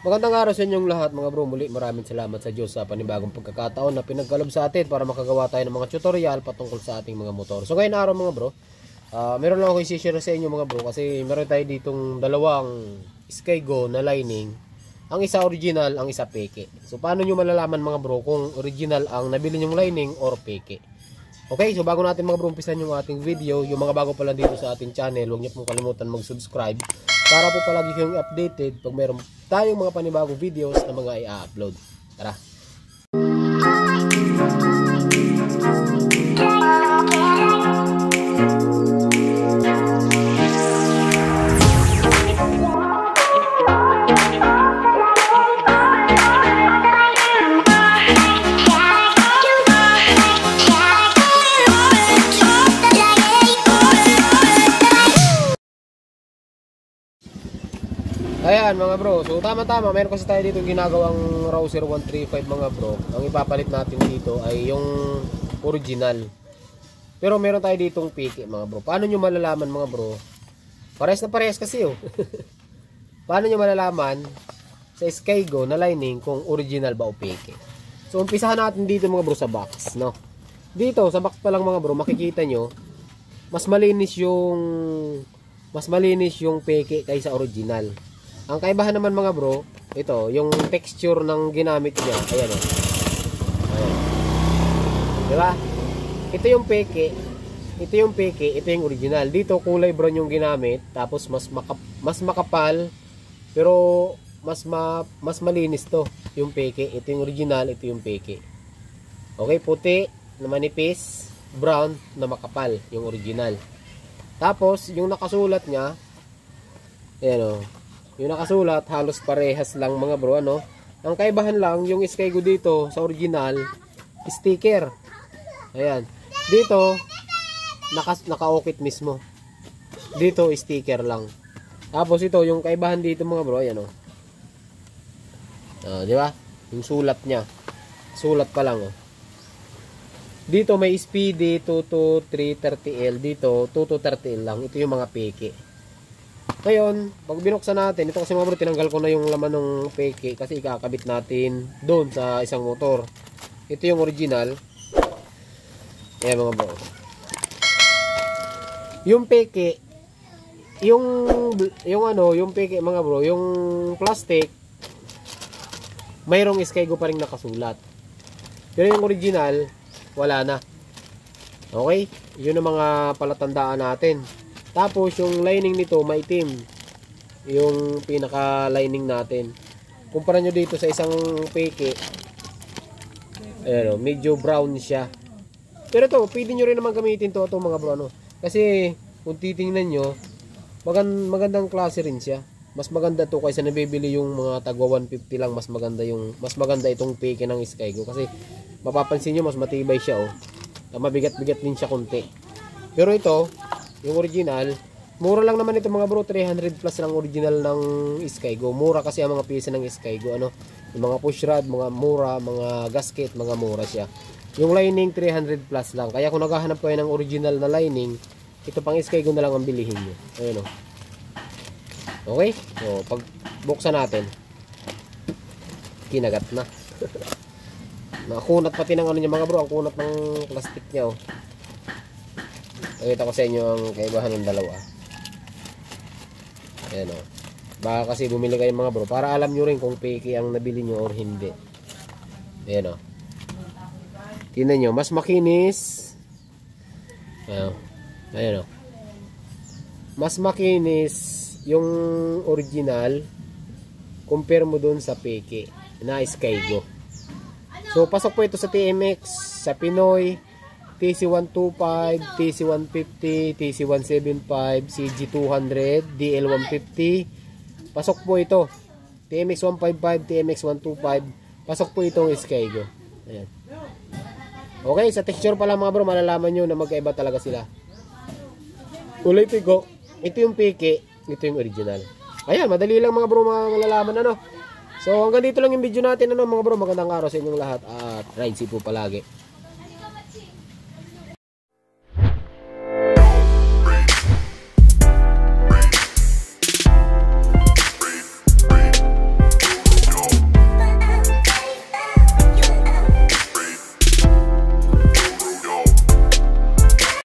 Magandang araw sa inyong lahat mga bro. Muli maraming salamat sa Diyos sa panibagong pagkakataon na pinagkalob sa atin para makagawa tayo ng mga tutorial patungkol sa ating mga motor. So ngayon araw mga bro, meron lang ako i-share sa inyo mga bro kasi meron tayo ditong dalawang Skygo na lining. Ang isa original, ang isa peke. So paano nyo malalaman mga bro kung original ang nabili nyong lining or peke? Okay, so bago natin mga bro umpisan yung ating video, yung mga bago pa lang dito sa ating channel, huwag niyo pong kalimutan mag-subscribe para po palagi kayong updated pag mayroon tayong mga panibagong videos na mga i-upload. Tara! Ayan mga bro, so tama-tama, meron kasi tayo dito ginagawang Rouser 135 mga bro. Ang ipapalit natin dito ay yung original. Pero meron tayo ditong peke mga bro. Paano nyo malalaman mga bro? Parehas na parehas kasi oh. Paano nyo malalaman sa Skygo na lining kung original ba o peke? So umpisahan natin dito mga bro sa box, no? Dito sa box pa lang mga bro, makikita nyo mas malinis yung peke kaysa original. Ang kaibahan naman mga bro, ito, yung texture ng ginamit niya. Ayan o. Ayan. Diba? Ito yung peke. Ito yung peke, ito yung original. Dito kulay brown yung ginamit. Tapos mas makapal. Pero mas malinis to. Yung peke. Ito yung original, ito yung peke. Okay, puti na manipis. Brown na makapal. Yung original. Tapos, yung nakasulat niya. Ayan o. Yung nakasulat, halos parehas lang mga bro, ano? Ang kaibahan lang, yung Skygo dito, sa original, sticker. Ayan. Dito, naka-okit mismo. Dito, sticker lang. Tapos ito, yung kaibahan dito mga bro, ayan o. Di ba? Yung sulat niya. Sulat pa lang o. Dito may speedy 22330L. Dito, 2230L lang. Ito yung mga peke. Ngayon, pag binuksan natin, ito kasi mga bro, tinanggal ko na yung laman ng peke kasi ikakabit natin doon sa isang motor. Ito yung original. Ayan mga bro. Yung peke, yung peke mga bro, yung plastic, mayroong Skygo pa rin nakasulat. Pero yung original, wala na. Okay? Yun ang mga palatandaan natin. Tapos yung lining nito maitim. Yung pinaka lining natin. Kumpara nyo dito sa isang peke. Ayan o, medyo brown siya. Pero ito, pwede nyo rin naman gamitin to mga bro. Ano? Kasi kung titingnan nyo, magandang klase rin siya. Mas maganda to kaysa nabibili yung mga tagwa 150 lang. Mas maganda itong peke ng Skygo. Kasi mapapansin nyo mas matibay siya oh. Mabigat-bigat din siya konti. Pero ito, yung original, mura lang naman ito mga bro, 300 plus lang original ng Skygo. Mura kasi ang mga piyesa ng Skygo, ano? Yung mga push rod, mga mura, mga gasket, mga mura siya. Yung lining 300 plus lang. Kaya kung naghahanap kayo ng original na lining, ito pang Skygo na lang ang bilihin nyo. Ayun o. Okay? So, pag buksan natin, kinagat na. Nakunat pati ng ano niya mga bro, ang kunat ng plastic niya oh. Pakita ko sa inyo ang kaibahan ng dalawa. Ayan o. Baka kasi bumili kayo mga bro para alam nyo rin kung peke ang nabili nyo or hindi. Ayan o. Tingnan nyo, mas makinis. Ayan o. Mas makinis yung original compare mo dun sa peke na Skygo. So pasok po ito sa TMX, sa Pinoy, TC125, TC150, TC175, CG200, DL150. Pasok po ito. TMX155, TMX125. Pasok po itong Skygo. Ayan. Okay, sa texture pa lang mga bro, malalaman nyo na magkaiba talaga sila. Ulitin ko, ito yung peke, ito yung original. Ayan, madali lang mga bro malalaman ano. So hanggang dito lang yung video natin ano mga bro. Magandang araw sa inyong lahat at ride safe po palagi.